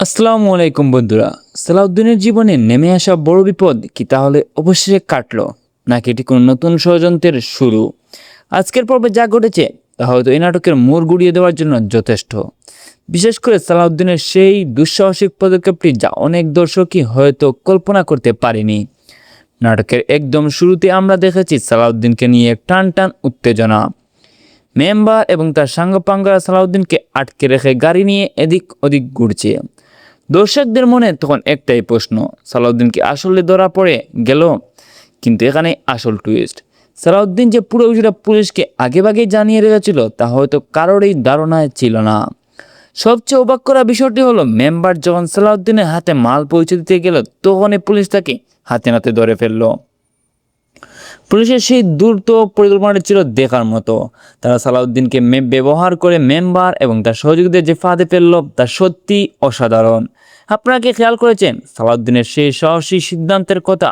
আসসালামু আলাইকুম বন্ধুরা। সালাউদ্দিনের জীবনে নেমে আসা বড় বিপদ কি তাহলে অবশেষে কাটলো, নাকি এটি কোনো নতুন ষড়যন্ত্রের শুরু? আজকের পর্বে যা ঘটেছে তা হয়তো এই নাটকের মোড় ঘুরিয়ে দেওয়ার জন্য যথেষ্ট। বিশেষ করে সালাউদ্দিনের সেই দুঃসাহসিক পদক্ষেপটি যা অনেক দর্শকই হয়তো কল্পনা করতে পারেনি। নাটকের একদম শুরুতে আমরা দেখেছি সালাউদ্দিনকে নিয়ে টান টান উত্তেজনা। মেম্বার এবং তার সাঙ্গপাঙ্গরা সালাউদ্দিনকে আটকে রেখে গাড়ি নিয়ে এদিক ওদিক ঘুরছে। দর্শকদের মনে তখন একটাই প্রশ্ন, সালাউদ্দিন কি আসলে ধরা পড়ে গেল? কিন্তু এখানে আসল টুইস্ট, সালাউদ্দিন যে পুরো বিষয়টা পুলিশকে আগেভাগেই জানিয়ে রেখেছিল তা হয়তো কারোরই ধারণায় ছিল না। সবচেয়ে অবাক করা বিষয়টি হলো, মেম্বার যখন সালাউদ্দিনের হাতে মাল পৌঁছে দিতে গেল তখনই পুলিশ তাকে হাতে নাতে ধরে ফেললো। পুলিশের সেই দ্রুত পরিকল্পনাটি ছিল দেখার মতো। তারা সালাউদ্দিনকে ব্যবহার করে মেম্বার এবং তার সহযোগীদের যে ফাঁদে ফেলল তা সত্যি অসাধারণ। আপনারা কি খেয়াল করেছেন সালাউদ্দিনের সেই সাহসী সিদ্ধান্তের কথা?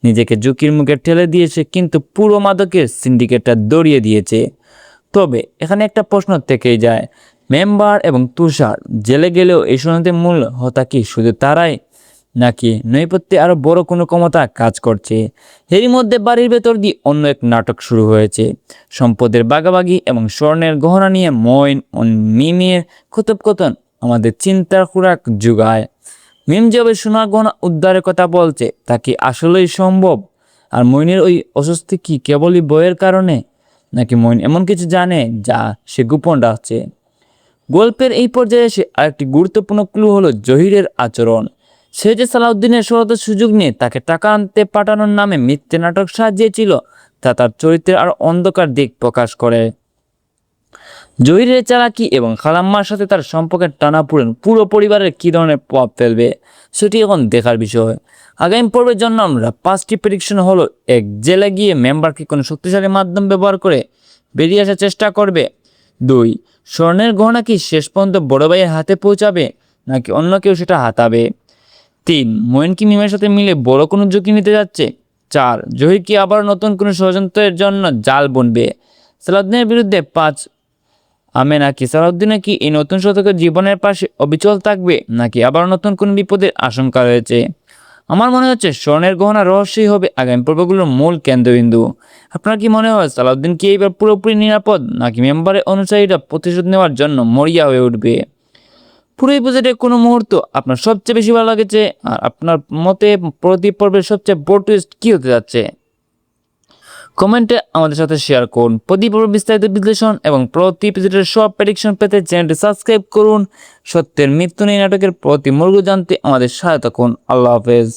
নিজেকে ঝুঁকির মুখে ঠেলে দিয়েছে কিন্তু পুরো মাদকের সিন্ডিকেটটা দড়িয়ে দিয়েছে। তবে এখানে একটা প্রশ্ন থেকেই যায়, মেম্বার এবং তুষার জেলে গেলেও এই সনদের মূল হতা কি শুধু তারাই, নাকি নৈপথ্যে আরো বড় কোনো ক্ষমতা কাজ করছে? এরই মধ্যে বাড়ির ভেতর দিয়ে অন্য এক নাটক শুরু হয়েছে। সম্পদের ভাগাভাগি এবং স্বর্ণের গহনা নিয়ে মইন ও মিমের কথোপকথন আমাদের চিন্তার খোরাক জোগায়। মিম যেভাবে সোনার গহনা উদ্ধারের কথা বলছে তা কি আসলেই সম্ভব? আর মইনের ওই অস্বস্তি কি কেবলই বইয়ের কারণে, নাকি মইন এমন কিছু জানে যা সে গোপন রাখছে? গল্পের এই পর্যায়ে এসে আরেকটি গুরুত্বপূর্ণ ক্লু হলো জহিরের আচরণ। সে যে সালাউদ্দিনের সরতার সুযোগ নিয়ে তাকে টাকা আনতে পাঠানোর নামে মিথ্যে নাটক সাজিয়েছিল তা তার চরিত্রের আরো অন্ধকার দিক প্রকাশ করে। জহিরের চালাকি এবং খালাম্মার সাথে তার সম্পর্কের টানাপোড়েন পুরো পরিবারের কী ধরনের প্রভাব ফেলবে সেটি এখন দেখার বিষয়। আগামী পর্বের জন্য আমরা 5টি প্রেডিকশন হলো: 1. জেলে গিয়ে মেম্বারকে কোনো শক্তিশালী মাধ্যম ব্যবহার করে বেরিয়ে আসার চেষ্টা করবে। 2. স্বর্ণের গহনা কি শেষ পর্যন্ত বড় ভাইয়ের হাতে পৌঁছাবে, নাকি অন্য কেউ সেটা হাতাবে? 3. মইন কি মিমের সাথে মিলে বড় কোনো ঝুঁকি নিতে যাচ্ছে? 4. জহির কি আবার নতুন কোনো ষড়যন্ত্রের জন্য জাল বুনবে সালাউদ্দিনের বিরুদ্ধে? 5. আমেনা কি সালাউদ্দিনে কি এই নতুন শতকের জীবনের পাশে অবিচল থাকবে, নাকি আবার নতুন কোন বিপদের আশঙ্কা রয়েছে? আমার মনে হচ্ছে স্বর্ণের গহনা রহস্যই হবে আগামী পর্বগুলোর মূল কেন্দ্রবিন্দু। আপনার কি মনে হয় সালাউদ্দিন কি এইবার পুরোপুরি নিরাপদ, নাকি মেম্বারের অনুসারীরা প্রতিশোধ নেওয়ার জন্য মরিয়া হয়ে উঠবে? পুরো এপিসোডের কোনো মুহূর্ত আপনার সবচেয়ে বেশি ভালো লেগেছে, আর আপনার মতে প্রতি পর্বের সবচেয়ে বড় টুইস্ট কি হতে যাচ্ছে? কমেন্টে আমাদের সাথে শেয়ার করুন। প্রতি পর্ব বিস্তারিত বিশ্লেষণ এবং প্রতি এপিসোডের সব প্রেডিকশন পেতে চ্যানেলটি সাবস্ক্রাইব করুন। সত্যের মৃত্যু নেই নাটকের প্রতি মুহূর্ত জানতে আমাদের সহায়তা করুন। আল্লাহ হাফেজ।